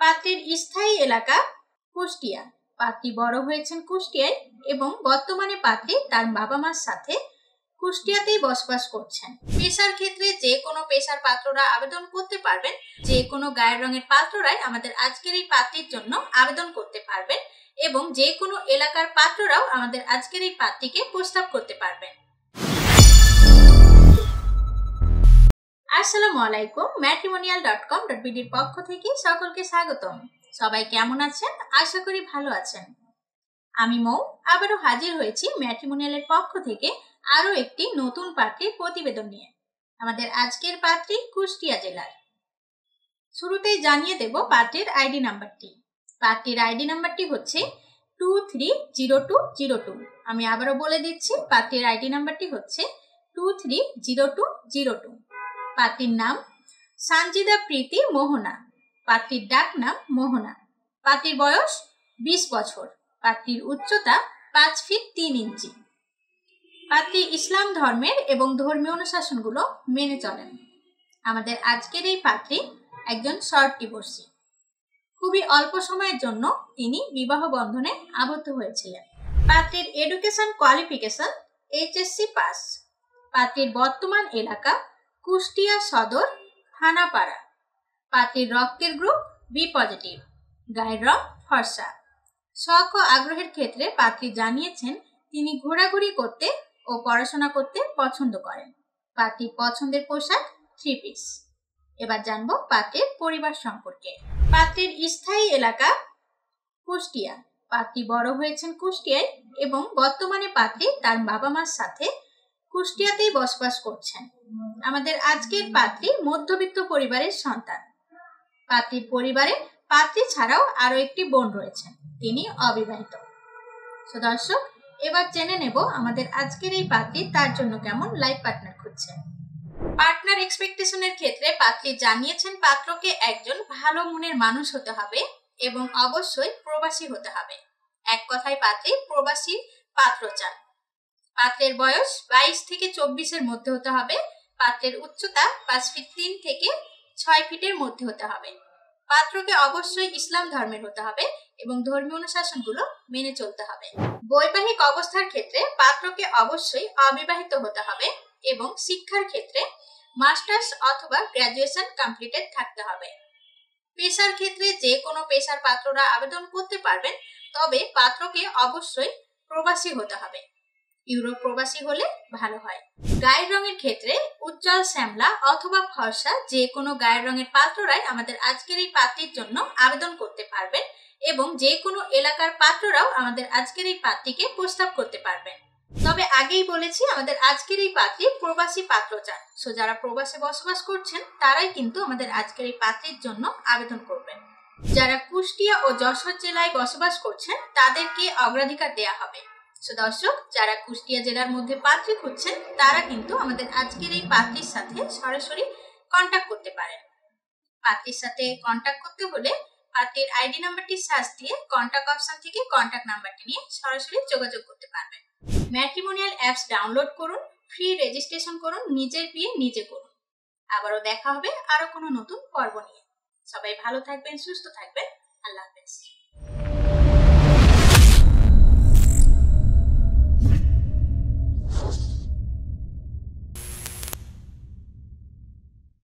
পাত্রের স্থায়ী এলাকা কুষ্টিয়া। পাত্রী বড় হয়েছেন কুষ্টিয়ায় এবং বর্তমানে পাত্রী তার বাবা মার সাথে কুষ্টিয়াতেই বসবাস করছেন। পেশার ক্ষেত্রে যে কোনো পেশার পাত্ররা আবেদন করতে পারবেন। যে কোনো গায়ের রঙের পাত্ররাই আমাদের আজকের এই পাত্রীর জন্য আবেদন করতে পারবেন এবং যে কোনো এলাকার পাত্ররাও আমাদের আজকের এই পাত্রীকে প্রস্তাব করতে পারবেন। আসসালামু আলাইকুম, matrimonial.com.bd এর পক্ষ থেকে সকলকে স্বাগতম। সবাই কেমন আছেন? আশা করি ভালো আছেন। আমি মৌ আবারও হাজির হয়েছি ম্যাট্রিমোনিয়ালের পক্ষ থেকে আরো একটি নতুন পাত্রীর প্রতিবেদন নিয়ে। আমাদের আজকের পাত্রী কুষ্টিয়া জেলার। শুরুতেই জানিয়ে দেব পাত্রীর আইডি নাম্বারটি। পাত্রীর আইডি নাম্বারটি হচ্ছে 230202। আমি আবারও বলে দিচ্ছি, পাত্রীর আইডি নাম্বারটি হচ্ছে 230202। পাত্রীর নাম সানজিদা প্রীতি মোহনা। পাত্রীর ডাক নাম মোহনা। পাত্রীর বয়স 20 বছর। পাত্রীর উচ্চতা 5 ফিট 3 ইঞ্চি। পাত্রী ইসলাম ধর্মের এবং ধর্মীয় অনুশাসনগুলো মেনে চলেন। আমাদের আজকের এই পাত্রী একজন শর্ট ডিভোর্সি। খুবই অল্প সময়ের জন্য তিনি বিবাহ বন্ধনে আবদ্ধ হয়েছিলেন। পাত্রীর এডুকেশন কোয়ালিফিকেশন HSC পাস। পাত্রীর বর্তমান এলাকা কুষ্টিয়া সদর থানাপাড়া। পাত্রীর রক্তের গ্রুপ বি পজিটিভ। গায়ের রং ফর্সা। শখ ও আগ্রহের ক্ষেত্রে পাত্রী জানিয়েছেন তিনি ঘোরাঘুরি করতে ও পড়াশোনা করতে পছন্দ করেন। পাত্রীর পছন্দের পোশাক 3 পিস। এবার জানবো পাত্রীর পরিবার সম্পর্কে। পাত্রীর স্থায়ী এলাকা কুষ্টিয়া। পাত্রী বড় হয়েছেন কুষ্টিয়ায় এবং বর্তমানে পাত্রী তার বাবা মার সাথে কুষ্টিয়াতেই বসবাস করছেন। আমাদের আজকের পাত্রী মধ্যবিত্ত পরিবারের সন্তান। পাত্রীর পরিবারে পাত্রী ছাড়াও আরো একটি বোন রয়েছেন, তিনি অবিবাহিত। দর্শক, এবার জেনে নেব আমাদের আজকের এই পাত্রী তার জন্য কেমন লাইফ পার্টনার খুঁজছেন। পার্টনার এক্সপেকটেশনের ক্ষেত্রে পাত্রী জানিয়েছেন পাত্রকে একজন ভালো মনের মানুষ হতে হবে এবং অবশ্যই প্রবাসী হতে হবে। এক কথায় পাত্রী প্রবাসী পাত্র চান। পাত্রের বয়স 22 থেকে 24-এর মধ্যে হতে হবে। পাত্রের উচ্চতা 5 ফিট 3 থেকে 6 ফিটের মধ্যে হতে হবে। পাত্রকে অবশ্যই ইসলাম ধর্মের হতে হবে এবং ধর্মীয় অনুশাসনগুলো মেনে চলতে হবে। বৈবাহিক অবস্থার ক্ষেত্রে পাত্রকে অবশ্যই অবিবাহিত হতে হবে এবং শিক্ষার ক্ষেত্রে মাস্টার্স অথবা গ্র্যাজুয়েশন কমপ্লিটেড থাকতে হবে। পেশার ক্ষেত্রে যে কোনো পেশার পাত্ররা আবেদন করতে পারবেন, তবে পাত্রকে অবশ্যই প্রবাসী হতে হবে। ইউরোপ প্রবাসী হলে ভালো হয়। গায়ের রঙের ক্ষেত্রে উজ্জ্বল শ্যামলা অথবা ফর্সা যে কোনো গায়ের রঙের পাত্ররাই আমাদের আজকের এই পাত্রীর জন্য আবেদন করতে পারবেন এবং যে কোনো এলাকার পাত্ররাও আমাদের আজকের এই পাত্রীকে প্রস্তাব করতে পারবেন। তবে আগেই বলেছি, আমাদের আজকের এই পাত্রী প্রবাসী পাত্র চান। যারা প্রবাসে বসবাস করছেন তারাই কিন্তু আমাদের আজকের এই পাত্রীর জন্য আবেদন করবেন। যারা কুষ্টিয়া ও যশোর জেলায় বসবাস করছেন তাদেরকে অগ্রাধিকার দেয়া হবে। দর্শক, যারা কুষ্টিয়া জেলার মধ্যে পাত্রী খুঁজছেন তারা কিন্তু আমাদের আজকের এই পাত্রীর সাথে সরাসরি কন্ট্যাক্ট করতে পারেন। পাত্রীর সাথে কন্ট্যাক্ট করতে হলে পাত্রীর আইডি নাম্বারটি সার্চ দিয়ে কন্ট্যাক্ট অপশন থেকে কন্ট্যাক্ট নাম্বারটি নিয়ে সরাসরি যোগাযোগ করতে পারবেন। ম্যাট্রিমোনিয়াল অ্যাপস ডাউনলোড করুন, ফ্রি রেজিস্ট্রেশন করুন, নিজের বিয়ে নিজে করুন। আবারও দেখা হবে আরো কোনো নতুন পর্ব নিয়ে। সবাই ভালো থাকবেন, সুস্থ থাকবেন। আল্লাহ হাফেজ।